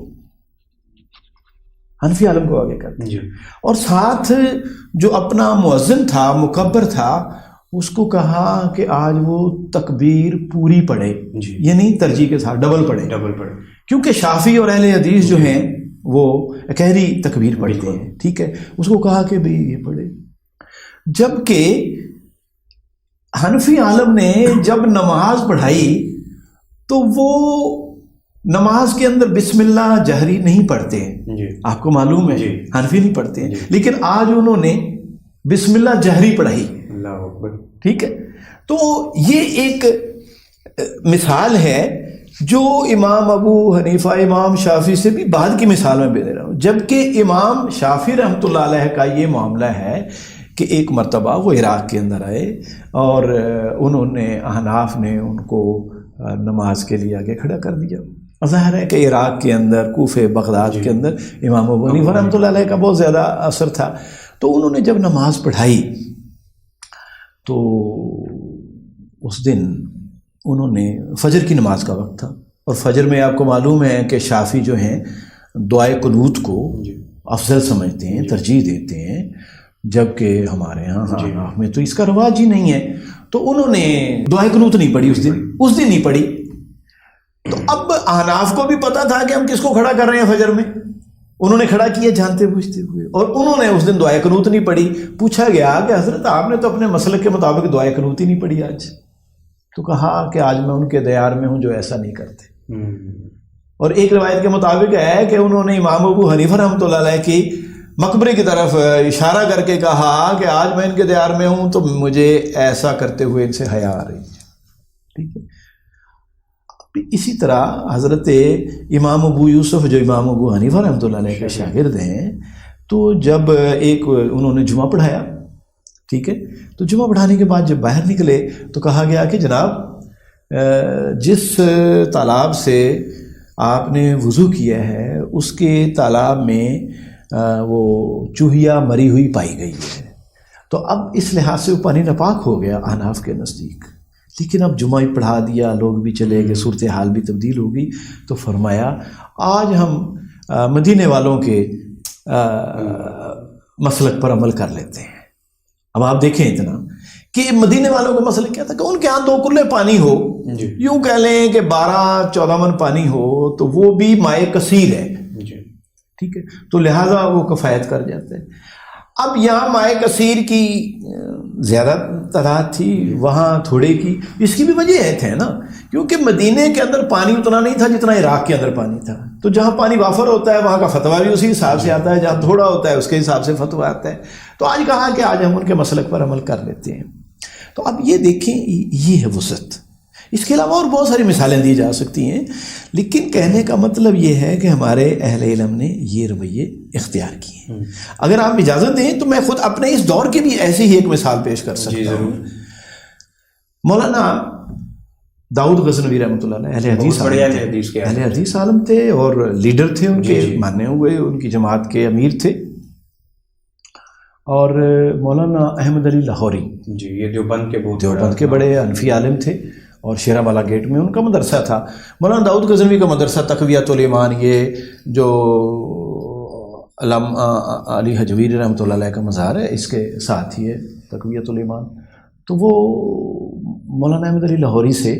آگے کر دیا. اور ساتھ جو اپنا مؤذن تھا، مکبر تھا، اس کو کہا کہ آج وہ تکبیر پوری پڑھے، یعنی ترجیح کے ساتھ ڈبل پڑھے، کیونکہ شافعی اور اہل حدیث جو ہیں وہ اکہری تکبیر پڑھتے ہیں. ٹھیک ہے، اس کو کہا کہ بھئی یہ پڑھے. جبکہ حنفی عالم نے جب نماز پڑھائی تو وہ نماز کے اندر بسم اللہ جہری نہیں پڑھتے ہیں، آپ کو معلوم ہے حنفی نہیں پڑھتے ہیں. لیکن آج انہوں نے بسم اللہ جہری پڑھائی. ٹھیک ہے، تو یہ ایک مثال ہے جو امام ابو حنیفہ، امام شافعی سے بھی بعد کی مثال میں بھی دے رہا ہوں. جبکہ امام شافعی رحمۃ اللہ علیہ کا یہ معاملہ ہے کہ ایک مرتبہ وہ عراق کے اندر آئے اور انہوں نے، احناف نے ان کو نماز کے لیے آگے کھڑا کر دیا. ظاہر ہے کہ عراق کے اندر، کوفہ، بغداد کے اندر امام ابو حنیفہ رحمۃ اللہ علیہ کا بہت زیادہ اثر تھا. تو انہوں نے جب نماز پڑھائی تو اس دن انہوں نے، فجر کی نماز کا وقت تھا، اور فجر میں آپ کو معلوم ہے کہ شافعی جو ہیں دعائے قنوت کو افضل سمجھتے ہیں، ترجیح دیتے ہیں، جبکہ ہمارے ہاں میں تو اس کا رواج ہی نہیں ہے. تو انہوں نے دعائے قنوت نہیں پڑھی اس دن نہیں پڑھی. تو اب احناف کو بھی پتا تھا کہ ہم کس کو کھڑا کر رہے ہیں فجر میں، انہوں نے کھڑا کیا جانتے بوجھتے ہوئے، اور انہوں نے اس دن دعائے قنوت نہیں پڑھی. پوچھا گیا کہ حضرت آپ نے تو اپنے مسلک کے مطابق دعائے قنوت ہی نہیں پڑھی آج. تو کہا کہ آج میں ان کے دیار میں ہوں جو ایسا نہیں کرتے. اور ایک روایت کے مطابق ہے کہ انہوں نے امام ابو حنیفہ رحمۃ اللہ علیہ کی مقبرے کی طرف اشارہ کر کے کہا کہ آج میں ان کے دیار میں ہوں تو مجھے ایسا کرتے ہوئے ان سے حیا آ رہی ہے. ٹھیک ہے، اسی طرح حضرت امام ابو یوسف جو امام ابو حنیفہ رحمۃ اللہ علیہ کے شاگرد ہیں، تو جب ایک انہوں نے جمعہ پڑھایا، ٹھیک ہے، تو جمعہ پڑھانے کے بعد جب باہر نکلے تو کہا گیا کہ جناب جس تالاب سے آپ نے وضو کیا ہے اس کے تالاب میں وہ چوہیا مری ہوئی پائی گئی ہے. تو اب اس لحاظ سے وہ پانی ناپاک ہو گیا احناف کے نزدیک. لیکن اب جمعہ پڑھا دیا، لوگ بھی چلے گئے، صورتحال بھی تبدیل ہو گئی. تو فرمایا آج ہم مدینے والوں کے مسلک پر عمل کر لیتے ہیں. اب آپ دیکھیں اتنا کہ مدینے والوں کا مسئلہ کیا تھا کہ ان کے ہاں 2 کلے پانی ہو، یوں کہہ لیں کہ 12-14 من پانی ہو تو وہ بھی مائع کثیر ہے. ٹھیک ہے، تو لہٰذا وہ کفایت کر جاتے ہیں. اب یہاں مائع کثیر کی زیادہ تعداد تھی، وہاں تھوڑے کی. اس کی بھی وجہ ہے نا، کیونکہ مدینے کے اندر پانی اتنا نہیں تھا جتنا عراق کے اندر پانی تھا. تو جہاں پانی وافر ہوتا ہے وہاں کا فتویٰ بھی اسی حساب سے آتا ہے، جہاں تھوڑا ہوتا ہے اس کے حساب سے فتویٰ آتا ہے. تو آج کہا کہ آج ہم ان کے مسلک پر عمل کر لیتے ہیں. تو اب یہ دیکھیں، یہ ہے وسعت. اس کے علاوہ اور بہت ساری مثالیں دی جا سکتی ہیں، لیکن کہنے کا مطلب یہ ہے کہ ہمارے اہل علم نے یہ رویے اختیار کیے. اگر آپ اجازت دیں تو میں خود اپنے اس دور کی بھی ایسی ہی ایک مثال پیش کر سکتا ہوں. مولانا داؤد غزنوی رحمۃ اللہ علیہ اہل حدیث عالم تھے اور لیڈر تھے، ان کے ماننے ہوئے، ان کی جماعت کے امیر تھے. اور مولانا احمد علی لاہوری، یہ دیوبند کے بڑے حنفی عالم تھے، اور شیرہ والا گیٹ میں ان کا مدرسہ تھا. مولانا داؤد غزنوی کا مدرسہ تقویۃ الایمان، یہ جو علامہ علی حجویری رحمۃ اللہ علیہ کا مزار ہے، اس کے ساتھ ہی ہے تقویۃ الایمان. تو وہ مولانا احمد علی لاہوری سے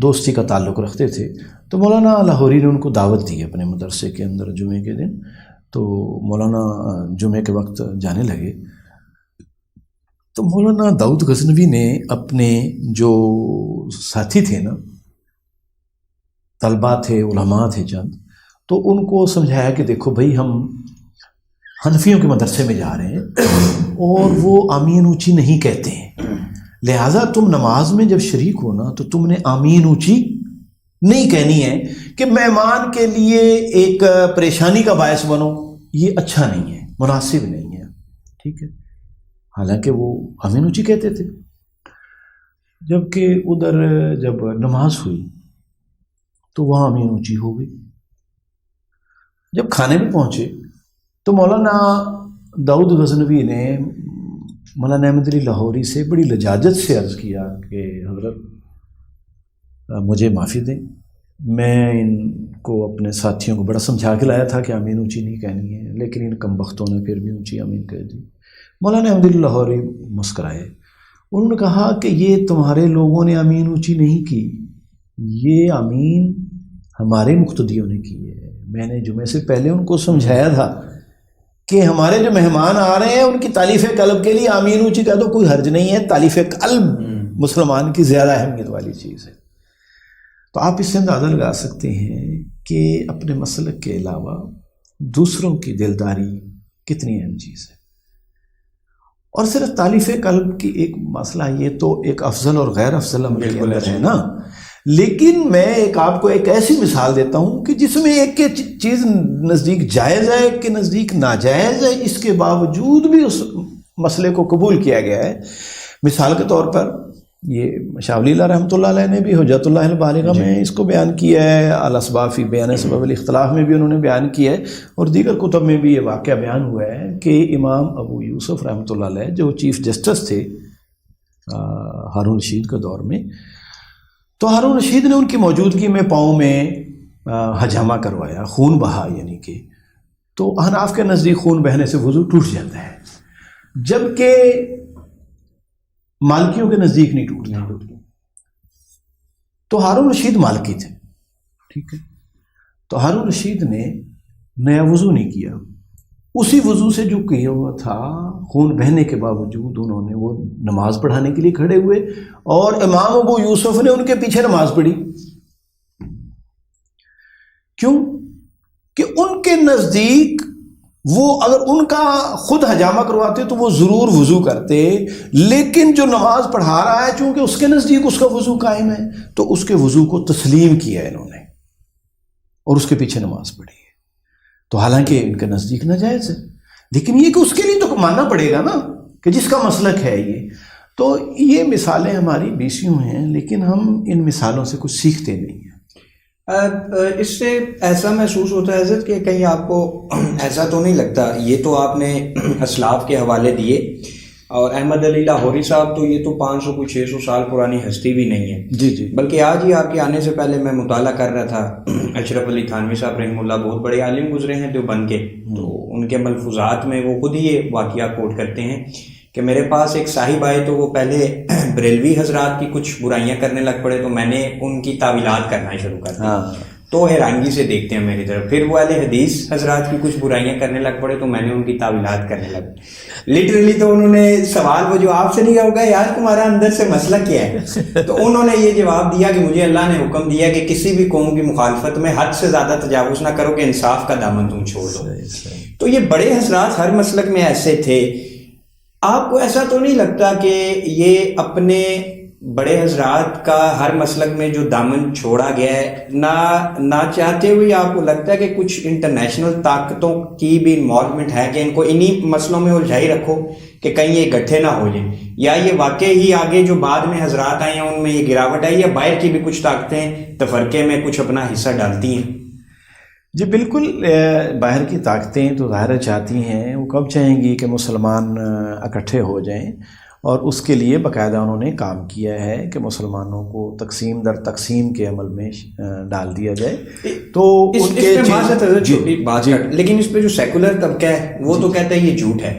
دوستی کا تعلق رکھتے تھے. تو مولانا لاہوری نے ان کو دعوت دی اپنے مدرسے کے اندر جمعے کے دن. تو مولانا جمعے کے وقت جانے لگے. تو مولانا داؤد غزنوی نے اپنے جو ساتھی تھے نا، طلباء تھے، علماء تھے چند، تو ان کو سمجھایا کہ دیکھو بھائی، ہم حنفیوں کے مدرسے میں جا رہے ہیں اور وہ آمین اونچی نہیں کہتے ہیں، لہٰذا تم نماز میں جب شریک ہو نا تو تم نے آمین اونچی نہیں کہنی ہے کہ مہمان کے لیے ایک پریشانی کا باعث بنو. یہ اچھا نہیں ہے، مناسب نہیں ہے. ٹھیک ہے، حالانکہ وہ آمین اونچی کہتے تھے. جبکہ ادھر جب نماز ہوئی تو وہاں آمین اونچی ہو گئی. جب کھانے میں پہنچے تو مولانا داؤد غزنوی نے مولانا احمد علی لاہوری سے بڑی لجاجت سے عرض کیا کہ حضرت مجھے معافی دیں، میں ان کو اپنے ساتھیوں کو بڑا سمجھا کے لایا تھا کہ آمین اونچی نہیں کہنی ہے، لیکن ان کم بختوں نے پھر بھی اونچی آمین کہہ دی. مولانا احمد علی لاہوری مسکرائے. انہوں نے کہا کہ یہ تمہارے لوگوں نے آمین اونچی نہیں کی، یہ آمین ہمارے مقتدیوں نے کی ہے. میں نے جمعے سے پہلے ان کو سمجھایا تھا کہ ہمارے جو مہمان آ رہے ہیں ان کی تالیف قلب کے لیے آمین اونچی کہہ دو، کوئی حرج نہیں ہے. تالیف قلب مسلمان کی زیادہ اہمیت والی چیز ہے. تو آپ اس سے اندازہ لگا سکتے ہیں کہ اپنے مسلک کے علاوہ دوسروں کی دلداری کتنی اہم چیز ہے. اور صرف تالیف قلب کی ایک مسئلہ، یہ تو ایک افضل اور غیر افضل عمل کے اندر ہے نا. لیکن میں آپ کو ایک ایسی مثال دیتا ہوں کہ جس میں ایک چیز نزدیک جائز ہے، ایک کے نزدیک ناجائز ہے، اس کے باوجود بھی اس مسئلے کو قبول کیا گیا ہے. مثال کے طور پر یہ شاہ ولی اللہ رحمۃ اللہ علیہ نے بھی حجت اللہ البالغہ میں اس کو بیان کیا ہے، الاسباب فی بیان سبب الاختلاف میں بھی انہوں نے بیان کیا ہے، اور دیگر کتب میں بھی یہ واقعہ بیان ہوا ہے کہ امام ابو یوسف رحمۃ اللہ علیہ جو چیف جسٹس تھے ہارون رشید کے دور میں، تو ہارون رشید نے ان کی موجودگی میں پاؤں میں حجامہ کروایا، خون بہا، یعنی کہ تو احناف کے نزدیک خون بہنے سے وضو ٹوٹ جاتا ہے، جبکہ مالکیوں کے نزدیک نہیں ٹوٹتا. تو ہارون رشید مالکی تھے، ٹھیک ہے. تو ہارون رشید نے نیا وضو نہیں کیا، اسی وضو سے جو کیا ہوا تھا، خون بہنے کے باوجود انہوں نے وہ نماز پڑھانے کے لیے کھڑے ہوئے، اور امام ابو یوسف نے ان کے پیچھے نماز پڑھی. کیوں؟ کہ ان کے نزدیک وہ اگر ان کا خود حجامہ کرواتے تو وہ ضرور وضو کرتے، لیکن جو نماز پڑھا رہا ہے چونکہ اس کے نزدیک اس کا وضو قائم ہے، تو اس کے وضو کو تسلیم کیا انہوں نے اور اس کے پیچھے نماز پڑھی ہے. تو حالانکہ ان کے نزدیک ناجائز ہے، لیکن یہ کہ اس کے لیے تو ماننا پڑے گا نا کہ جس کا مسلک ہے یہ. تو یہ مثالیں ہماری بیسیوں ہیں، لیکن ہم ان مثالوں سے کچھ سیکھتے نہیں ہیں. اس سے ایسا محسوس ہوتا ہے حضرت کہ کہیں آپ کو ایسا تو نہیں لگتا، یہ تو آپ نے اسلاف کے حوالے دیے، اور احمد علی لاہوری صاحب تو یہ تو 500 کوئی 600 سال پرانی ہستی بھی نہیں ہے. جی. بلکہ آج ہی آپ کے آنے سے پہلے میں مطالعہ کر رہا تھا، اشرف علی تھانوی صاحب رحمہ اللہ بہت بڑے عالم گزرے ہیں دیوبند کے، تو ان کے ملفوظات میں وہ خود ہی یہ واقعہ کوٹ کرتے ہیں کہ میرے پاس ایک صاحب آئے تو وہ پہلے بریلوی حضرات کی کچھ برائیاں کرنے لگ پڑے، تو میں نے ان کی تعویلات کرنا شروع کر دی. تو حیرانگی سے دیکھتے ہیں میری طرف. پھر وہ اہل حدیث حضرات کی کچھ برائیاں کرنے لگ پڑے تو میں نے ان کی تعویلات کرنے لگا. لٹرلی تو انہوں نے سوال وہ جو آپ سے نہیں ہوگا یار تمہارا اندر سے مسئلہ کیا ہے, تو انہوں نے یہ جواب دیا کہ مجھے اللہ نے حکم دیا کہ کسی بھی قوم کی مخالفت میں حد سے زیادہ تجاوز نہ کرو کہ انصاف کا دامن تم چھوڑ دو. تو یہ بڑے حضرات ہر مسلک میں ایسے تھے. آپ کو ایسا تو نہیں لگتا کہ یہ اپنے بڑے حضرات کا ہر مسلک میں جو دامن چھوڑا گیا ہے نہ چاہتے ہوئے آپ کو لگتا ہے کہ کچھ انٹرنیشنل طاقتوں کی بھی انوالومنٹ ہے کہ ان کو انہی مسئلوں میں الجھائی رکھو کہ کہیں یہ گٹھے نہ ہو جائیں, یا یہ واقعی ہی آگے جو بعد میں حضرات آئے ہیں ان میں یہ گراوٹ آئی, یا باہر کی بھی کچھ طاقتیں تفرقے میں کچھ اپنا حصہ ڈالتی ہیں؟ جی بالکل, باہر کی طاقتیں تو ظاہر چاہتی ہیں, وہ کب چاہیں گی کہ مسلمان اکٹھے ہو جائیں, اور اس کے لیے باقاعدہ انہوں نے کام کیا ہے کہ مسلمانوں کو تقسیم در تقسیم کے عمل میں ڈال دیا جائے. تو ان کے چھوٹی بات, لیکن اس پہ جو سیکولر طبقہ ہے وہ تو کہتا ہے یہ جھوٹ ہے,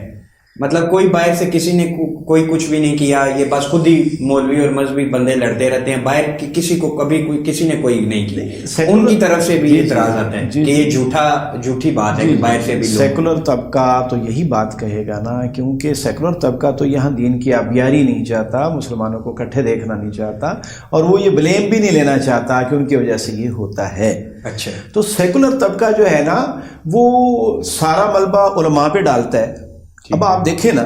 مطلب کوئی باہر سے کسی نے کوئی کچھ بھی نہیں کیا, یہ بس خود ہی مولوی اور مذہبی بندے لڑتے رہتے ہیں, باہر کسی کو کبھی کسی نے کوئی نہیں کیا. ان کی طرف سے بھی اعتراض آتا ہے کہ یہ جھوٹی بات ہے کہ باہر سے بھی. سیکولر طبقہ تو یہی بات کہے گا نا, کیونکہ سیکولر طبقہ تو یہاں دین کی آبیاری نہیں چاہتا, مسلمانوں کو اکٹھے دیکھنا نہیں چاہتا, اور وہ یہ بلیم بھی نہیں لینا چاہتا کہ ان کی وجہ سے یہ ہوتا ہے. اچھا, تو سیکولر طبقہ جو ہے نا وہ سارا ملبہ علماء پہ ڈالتا ہے. اب آپ دیکھیں نا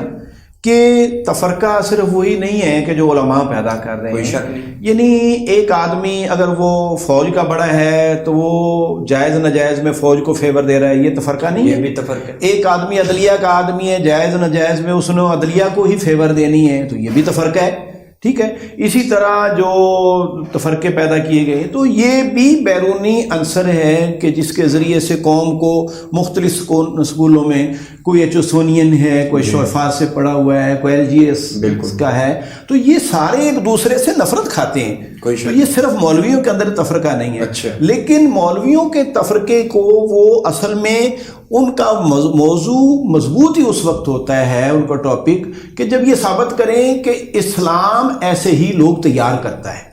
کہ تفرقہ صرف وہی نہیں ہے کہ جو علماء پیدا کر رہے ہیں, یعنی ایک آدمی اگر وہ فوج کا بڑا ہے تو وہ جائز ناجائز میں فوج کو فیور دے رہا ہے, یہ تفرقہ نہیں ہے. یہ بھی تفرقہ. ایک آدمی عدلیہ کا آدمی ہے, جائز ناجائز میں اس نے عدلیہ کو ہی فیور دینی ہے, تو یہ بھی تفرقہ ہے. ٹھیک ہے, اسی طرح جو تفرقے پیدا کیے گئے تو یہ بھی بیرونی عنصر ہے کہ جس کے ذریعے سے قوم کو مختلف اسکولوں میں کوئی ایچوسونین ہے, کوئی شوفا سے پڑھا ہوا ہے, کوئی LGS کا ہے, تو یہ سارے ایک دوسرے سے نفرت کھاتے ہیں. تو یہ صرف مولویوں کے اندر تفرقہ نہیں ہے. اچھا. لیکن مولویوں کے تفرقے کو وہ اصل میں ان کا موضوع مضبوط ہی اس وقت ہوتا ہے, ان کا ٹاپک, کہ جب یہ ثابت کریں کہ اسلام ایسے ہی لوگ تیار کرتا ہے.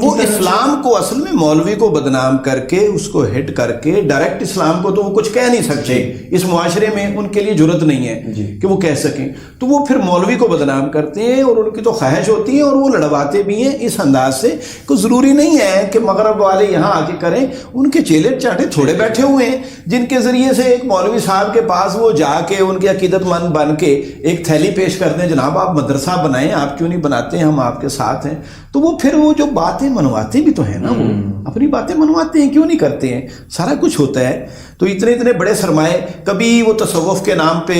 وہ اسلام کو اصل میں مولوی کو بدنام کر کے اس کو ہٹ کر کے ڈائریکٹ اسلام کو تو وہ کچھ کہہ نہیں سکتے, اس معاشرے میں ان کے لیے جرت نہیں ہے کہ وہ کہہ سکیں, تو وہ پھر مولوی کو بدنام کرتے ہیں, اور ان کی تو خواہش ہوتی ہے اور وہ لڑواتے بھی ہیں اس انداز سے کہ ضروری نہیں ہے کہ مغرب والے یہاں آ کے کریں. ان کے چیلے چاٹے تھوڑے بیٹھے ہوئے ہیں جن کے ذریعے سے ایک مولوی صاحب کے پاس وہ جا کے ان کے عقیدت مند بن کے ایک تھیلی پیش کرتے ہیں, جناب آپ مدرسہ بنائیں, آپ کیوں نہیں بناتے, ہم آپ کے ساتھ ہیں. تو وہ پھر وہ جو باتیں منواتے بھی تو ہیں نا, وہ اپنی باتیں منواتے ہیں, کیوں نہیں کرتے ہیں, سارا کچھ ہوتا ہے. تو اتنے بڑے سرمایے, کبھی وہ تصوف کے نام پہ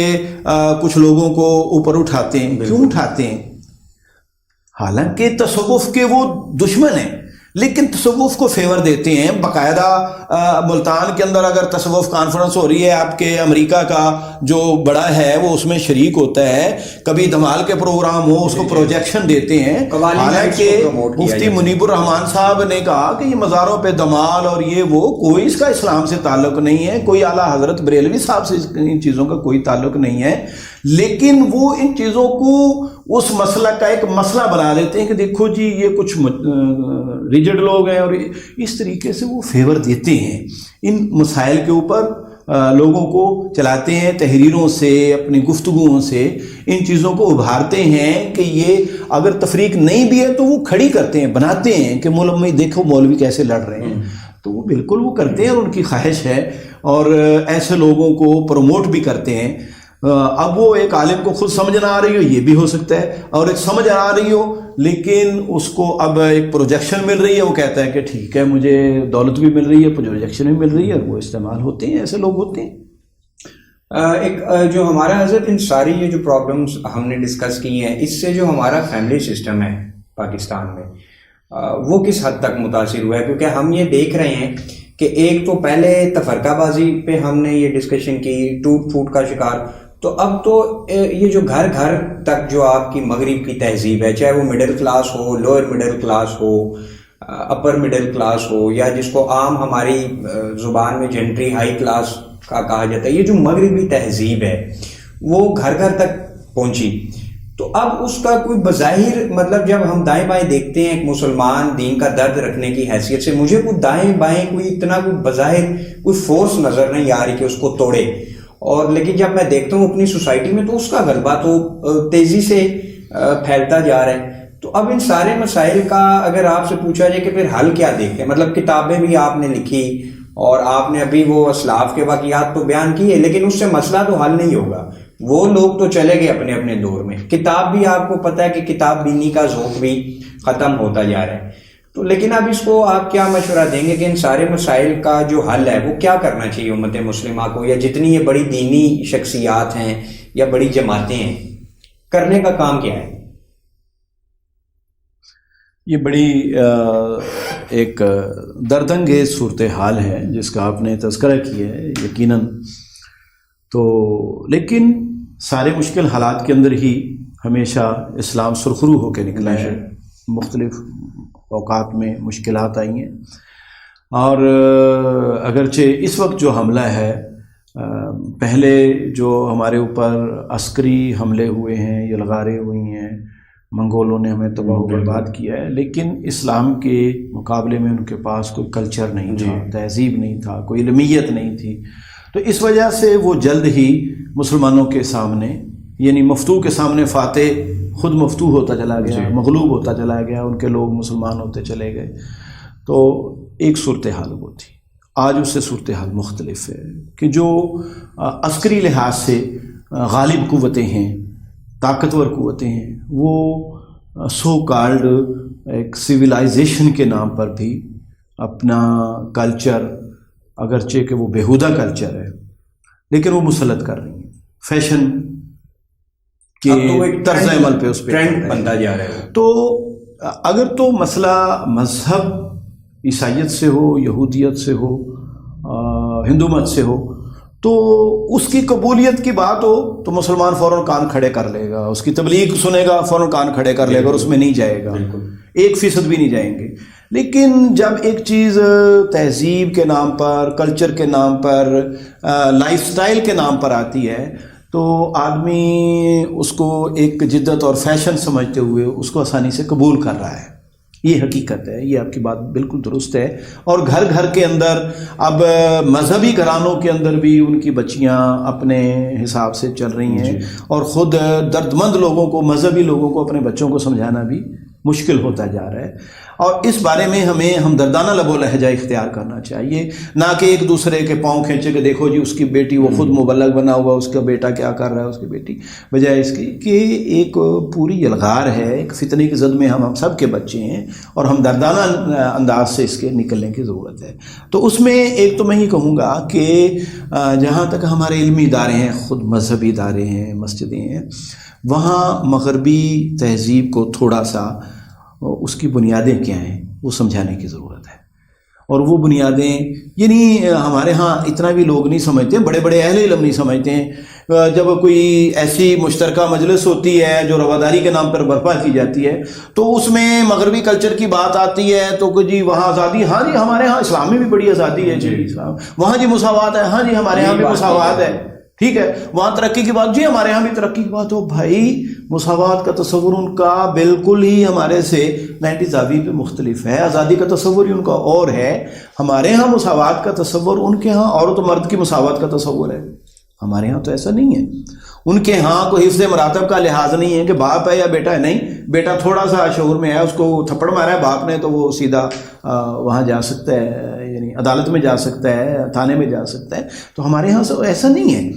کچھ لوگوں کو اوپر اٹھاتے ہیں. کیوں اٹھاتے ہیں؟ حالانکہ تصوف کے وہ دشمن ہیں, لیکن تصوف کو فیور دیتے ہیں. باقاعدہ ملتان کے اندر اگر تصوف کانفرنس ہو رہی ہے, آپ کے امریکہ کا جو بڑا ہے وہ اس میں شریک ہوتا ہے, کبھی دھمال کے پروگرام ہو اس کو پروجیکشن دیتے ہیں. حالانکہ مفتی منیب الرحمان صاحب نے کہا کہ یہ مزاروں پہ دھمال اور یہ وہ, کوئی اس کا اسلام سے تعلق نہیں ہے, کوئی اعلیٰ حضرت بریلوی صاحب سے ان چیزوں کا کوئی تعلق نہیں ہے. لیکن وہ ان چیزوں کو اس مسئلہ کا ایک مسئلہ بنا لیتے ہیں کہ دیکھو جی یہ کچھ ریجڈ لوگ ہیں, اور اس طریقے سے وہ فیور دیتے ہیں ان مسائل کے اوپر, لوگوں کو چلاتے ہیں تحریروں سے, اپنی گفتگوؤں سے ان چیزوں کو ابھارتے ہیں کہ یہ اگر تفریق نہیں بھی ہے تو وہ کھڑی کرتے ہیں, بناتے ہیں کہ مولوی دیکھو مولوی کیسے لڑ رہے ہیں. تو وہ بالکل وہ کرتے ہیں اور ان کی خواہش ہے, اور ایسے لوگوں کو پروموٹ بھی کرتے ہیں. اب وہ ایک عالم کو خود سمجھ نہ آ رہی ہو, یہ بھی ہو سکتا ہے, اور ایک سمجھ آ رہی ہو لیکن اس کو اب ایک پروجیکشن مل رہی ہے, وہ کہتا ہے کہ ٹھیک ہے مجھے دولت بھی مل رہی ہے, پروجیکشن بھی مل رہی ہے, اور وہ استعمال ہوتے ہیں. ایسے لوگ ہوتے ہیں. ایک جو ہمارا حضرت ان ساری یہ جو پرابلمس ہم نے ڈسکس کی ہیں, اس سے جو ہمارا فیملی سسٹم ہے پاکستان میں وہ کس حد تک متاثر ہوا ہے؟ کیونکہ ہم یہ دیکھ رہے ہیں کہ ایک تو پہلے تفرقہ بازی پہ ہم نے یہ ڈسکشن کی, ٹوٹ پھوٹ کا شکار, تو اب تو یہ جو گھر گھر تک جو آپ کی مغرب کی تہذیب ہے, چاہے وہ مڈل کلاس ہو, لوئر مڈل کلاس ہو, اپر مڈل کلاس ہو, یا جس کو عام ہماری زبان میں جنٹری ہائی کلاس کا کہا جاتا ہے, یہ جو مغربی تہذیب ہے وہ گھر گھر تک پہنچی. تو اب اس کا کوئی بظاہر مطلب جب ہم دائیں بائیں دیکھتے ہیں ایک مسلمان دین کا درد رکھنے کی حیثیت سے، مجھے کوئی دائیں بائیں کوئی اتنا کوئی بظاہر کوئی فورس نظر نہیں آ رہی کہ اس کو توڑے. اور لیکن جب میں دیکھتا ہوں اپنی سوسائٹی میں تو اس کا غلبہ تو تیزی سے پھیلتا جا رہا ہے. تو اب ان سارے مسائل کا اگر آپ سے پوچھا جائے کہ پھر حل کیا دیکھتے ہیں، مطلب کتابیں بھی آپ نے لکھی اور آپ نے ابھی وہ اسلاف کے واقعات تو بیان کیے، لیکن اس سے مسئلہ تو حل نہیں ہوگا. وہ لوگ تو چلے گئے اپنے اپنے دور میں. کتاب بھی آپ کو پتہ ہے کہ کتاب بینی کا ذوق بھی ختم ہوتا جا رہا ہے. تو لیکن اب اس کو آپ کیا مشورہ دیں گے کہ ان سارے مسائل کا جو حل ہے وہ کیا کرنا چاہیے امت مسلمہ کو، یا جتنی یہ بڑی دینی شخصیات ہیں یا بڑی جماعتیں ہیں، کرنے کا کام کیا ہے؟ یہ بڑی ایک دردانگیز صورتحال ہے جس کا آپ نے تذکرہ کیا ہے یقیناً. تو لیکن سارے مشکل حالات کے اندر ہی ہمیشہ اسلام سرخرو ہو کے نکلا ہے. مختلف اوقات میں مشکلات آئی ہیں، اور اگرچہ اس وقت جو حملہ ہے، پہلے جو ہمارے اوپر عسکری حملے ہوئے ہیں، یلغاریں ہوئی ہیں، منگولوں نے ہمیں تباہ و برباد کیا ہے، لیکن اسلام کے مقابلے میں ان کے پاس کوئی کلچر نہیں تھا، تہذیب نہیں تھا، کوئی علمیت نہیں تھی. تو اس وجہ سے وہ جلد ہی مسلمانوں کے سامنے، یعنی مفتو کے سامنے فاتح خود مفتو ہوتا چلا گیا، مغلوب ہوتا چلا گیا، ان کے لوگ مسلمان ہوتے چلے گئے. تو ایک صورتحال وہ تھی. آج اس سے صورتحال مختلف ہے کہ جو عسکری لحاظ سے غالب قوتیں ہیں، طاقتور قوتیں ہیں، وہ سو کالڈ ایک سویلائزیشن کے نام پر بھی اپنا کلچر، اگرچہ کہ وہ بیہودہ کلچر ہے لیکن وہ مسلط کر رہی ہیں، فیشن کے طرز عمل پہ اس پہ ٹرینڈ بنتا جا رہا ہے. تو اگر تو مسئلہ مذہب عیسائیت سے ہو، یہودیت سے ہو، ہندو مت سے ہو، تو اس کی قبولیت کی بات ہو تو مسلمان فوراً کان کھڑے کر لے گا، اس کی تبلیغ سنے گا فوراً کان کھڑے کر لے گا اور اس میں نہیں جائے گا، 1% بھی نہیں جائیں گے. لیکن جب ایک چیز تہذیب کے نام پر، کلچر کے نام پر، لائف سٹائل کے نام پر آتی ہے تو آدمی اس کو ایک جدت اور فیشن سمجھتے ہوئے اس کو آسانی سے قبول کر رہا ہے. یہ حقیقت ہے، یہ آپ کی بات بالکل درست ہے. اور گھر گھر کے اندر اب مذہبی گھرانوں کے اندر بھی ان کی بچیاں اپنے حساب سے چل رہی ہیں، اور خود دردمند لوگوں کو، مذہبی لوگوں کو اپنے بچوں کو سمجھانا بھی مشکل ہوتا جا رہا ہے. اور اس بارے میں ہمیں ہمدردانہ لب و لہجہ اختیار کرنا چاہیے، نہ کہ ایک دوسرے کے پاؤں کھینچے کہ دیکھو جی اس کی بیٹی، وہ خود مبلغ بنا ہوا، اس کا بیٹا کیا کر رہا ہے، اس کی بیٹی، بجائے اس کی کہ ایک پوری یلغار ہے، ایک فتنے کی زد میں ہم سب کے بچے ہیں اور ہمدردانہ انداز سے اس کے نکلنے کی ضرورت ہے. تو اس میں ایک تو میں ہی کہوں گا کہ جہاں تک ہمارے علمی ادارے ہیں، خود مذہبی ادارے ہیں، مسجدیں ہیں، وہاں مغربی تہذیب کو تھوڑا سا اس کی بنیادیں کیا ہیں وہ سمجھانے کی ضرورت ہے. اور وہ بنیادیں یعنی ہمارے ہاں اتنا بھی لوگ نہیں سمجھتے، بڑے بڑے اہل علم نہیں سمجھتے ہیں. جب کوئی ایسی مشترکہ مجلس ہوتی ہے جو رواداری کے نام پر برپا کی جاتی ہے تو اس میں مغربی کلچر کی بات آتی ہے تو جی وہاں آزادی، ہاں جی ہمارے ہاں اسلام میں بھی بڑی آزادی ہے، جی اسلام، وہاں جی مساوات ہے، ہاں جی ہمارے ہاں بھی مساوات ہے، ٹھیک ہے. وہاں ترقی کی بات، جی ہمارے ہاں بھی ترقی کی بات ہو. بھائی مساوات کا تصور ان کا بالکل ہی ہمارے سے 90 زاویے پہ مختلف ہے. آزادی کا تصور ہی ان کا اور ہے. ہمارے ہاں مساوات کا تصور، ان کے ہاں عورت و مرد کی مساوات کا تصور ہے. ہمارے ہاں تو ایسا نہیں ہے. ان کے ہاں کوئی حفظ مراتب کا لحاظ نہیں ہے کہ باپ ہے یا بیٹا ہے، نہیں، بیٹا تھوڑا سا شعور میں ہے، اس کو تھپڑ مارا ہے باپ نے تو وہ سیدھا وہاں جا سکتا ہے، یعنی عدالت میں جا سکتا ہے، تھانے میں جا سکتا ہے. تو ہمارے ہاں ایسا نہیں ہے،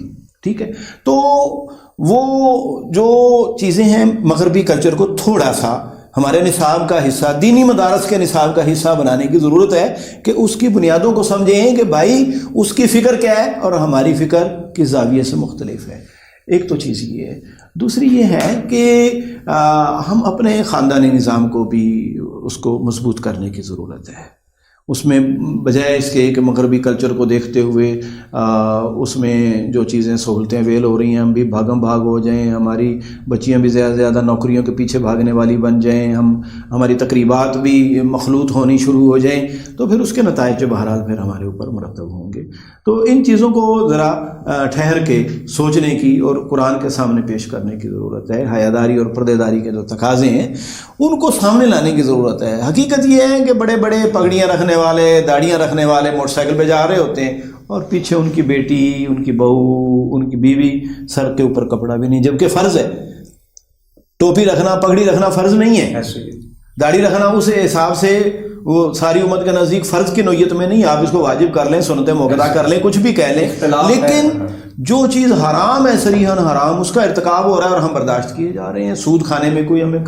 ٹھیک ہے. تو وہ جو چیزیں ہیں مغربی کلچر کو تھوڑا سا ہمارے نصاب کا حصہ، دینی مدارس کے نصاب کا حصہ بنانے کی ضرورت ہے کہ اس کی بنیادوں کو سمجھیں کہ بھائی اس کی فکر کیا ہے اور ہماری فکر کس زاویے سے مختلف ہے. ایک تو چیز یہ ہے. دوسری یہ ہے کہ ہم اپنے خاندانی نظام کو بھی اس کو مضبوط کرنے کی ضرورت ہے. اس میں بجائے اس کے کہ مغربی کلچر کو دیکھتے ہوئے اس میں جو چیزیں سہولتیں اویل ہو رہی ہیں ہم بھی بھاگم بھاگ ہو جائیں، ہماری بچیاں بھی زیادہ سے زیادہ نوکریوں کے پیچھے بھاگنے والی بن جائیں، ہماری تقریبات بھی مخلوط ہونی شروع ہو جائیں، تو پھر اس کے نتائج جو بہرحال پھر ہمارے اوپر مرتب ہوں گے۔ تو ان چیزوں کو ذرا ٹھہر کے سوچنے کی اور قرآن کے سامنے پیش کرنے کی ضرورت ہے۔ حیاداری اور پردے داری کے جو تقاضے ہیں ان کو سامنے لانے کی ضرورت ہے۔ حقیقت یہ ہے کہ بڑے بڑے پگڑیاں رکھنے والے، داڑیاں رکھنے والے موٹر سائیکل پہ جا رہے ہوتے ہیں اور پیچھے ان کی بیٹی، ان کی بہو، ان کی بیوی، سر کے اوپر کپڑا بھی نہیں، جبکہ فرض ہے۔ ٹوپی رکھنا، پگڑی رکھنا فرض نہیں ہے، داڑھی رکھنا اس حساب سے وہ ساری امت کے نزدیک فرض کی نوعیت میں نہیں۔ آپ اس کو واجب کر لیں، سنت موقع کر لیں، کچھ بھی کہہ لیں، لیکن جو چیز حرام ہے، صریحاً حرام، اس کا ارتکاب ہو رہا ہے اور ہم برداشت کیے جا رہے ہیں۔ سود کھانے میں کوئی ہمیں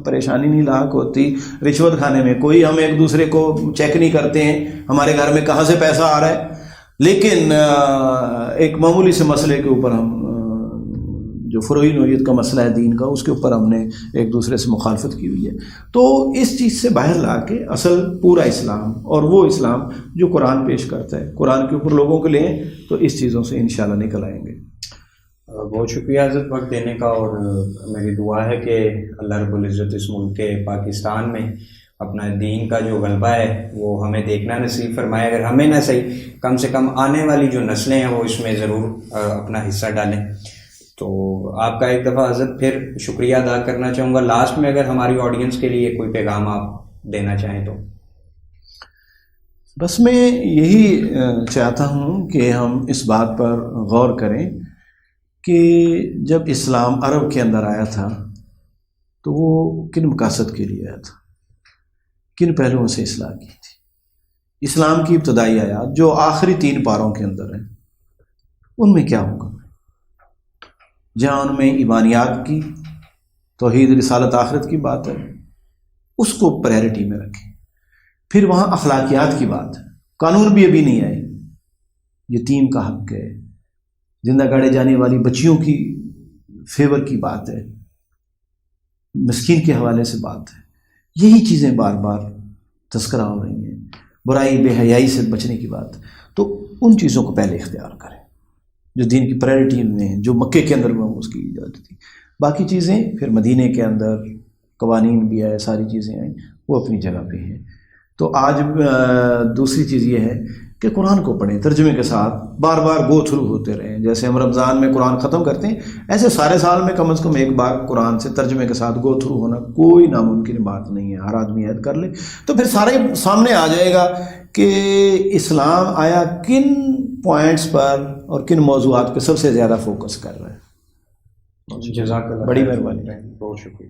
پریشانی نہیں لاحق ہوتی، رشوت کھانے میں کوئی، ہم ایک دوسرے کو چیک نہیں کرتے ہیں ہمارے گھر میں کہاں سے پیسہ آ رہا ہے، لیکن ایک معمولی سے مسئلے کے اوپر ہم جو فروعی نوعیت کا مسئلہ ہے دین کا، اس کے اوپر ہم نے ایک دوسرے سے مخالفت کی ہوئی ہے۔ تو اس چیز سے باہر لا کے اصل پورا اسلام اور وہ اسلام جو قرآن پیش کرتا ہے، قرآن کے اوپر لوگوں کو لیں تو اس چیزوں سے انشاءاللہ نکل آئیں گے۔ بہت شکریہ حضرت وقت دینے کا، اور میری دعا ہے کہ اللہ رب العزت اس ملک کے پاکستان میں اپنا دین کا جو غلبہ ہے وہ ہمیں دیکھنا نصیب فرمائے، اگر ہمیں نہ صحیح کم سے کم آنے والی جو نسلیں ہیں وہ اس میں ضرور اپنا حصہ ڈالیں۔ تو آپ کا ایک دفعہ حضرت پھر شکریہ ادا کرنا چاہوں گا۔ لاسٹ میں اگر ہماری آڈینس کے لیے کوئی پیغام آپ دینا چاہیں تو۔ بس میں یہی چاہتا ہوں کہ ہم اس بات پر غور کریں کہ جب اسلام عرب کے اندر آیا تھا تو وہ کن مقاصد کے لیے آیا تھا، کن پہلوؤں سے اصلاح کی تھی۔ اسلام کی ابتدائی آیات جو آخری 3 پاروں کے اندر ہیں، ان میں کیا حکم ہے؟ جہاں ان میں ایمانیات کی، توحید، رسالت، آخرت کی بات ہے، اس کو پریورٹی میں رکھیں۔ پھر وہاں اخلاقیات کی بات ہے، قانون بھی ابھی نہیں آئے، یتیم کا حق ہے، زندہ گاڑے جانے والی بچیوں کی فیور کی بات ہے، مسکین کے حوالے سے بات ہے۔ یہی چیزیں بار بار تذکرہ ہو رہی ہیں، برائی بے حیائی سے بچنے کی بات۔ تو ان چیزوں کو پہلے اختیار کریں جو دین کی پرائرٹی میں ہیں، جو مکے کے اندر میں اس کی اجازت تھی۔ باقی چیزیں پھر مدینے کے اندر قوانین بھی آئے، ساری چیزیں آئیں، وہ اپنی جگہ پہ ہیں۔ تو آج دوسری چیز یہ ہے کہ قرآن کو پڑھیں ترجمے کے ساتھ، بار بار گو تھرو ہوتے رہیں۔ جیسے ہم رمضان میں قرآن ختم کرتے ہیں، ایسے سارے سال میں کم از کم ایک بار قرآن سے ترجمے کے ساتھ گو تھرو ہونا کوئی ناممکن بات نہیں ہے، ہر آدمی عہد کر لے تو پھر سارے سامنے آ جائے گا کہ اسلام آیا کن پوائنٹس پر اور کن موضوعات پہ سب سے زیادہ فوکس کر رہا ہے۔ جزاک اللہ، بڑی مہربانی، بہت شکریہ۔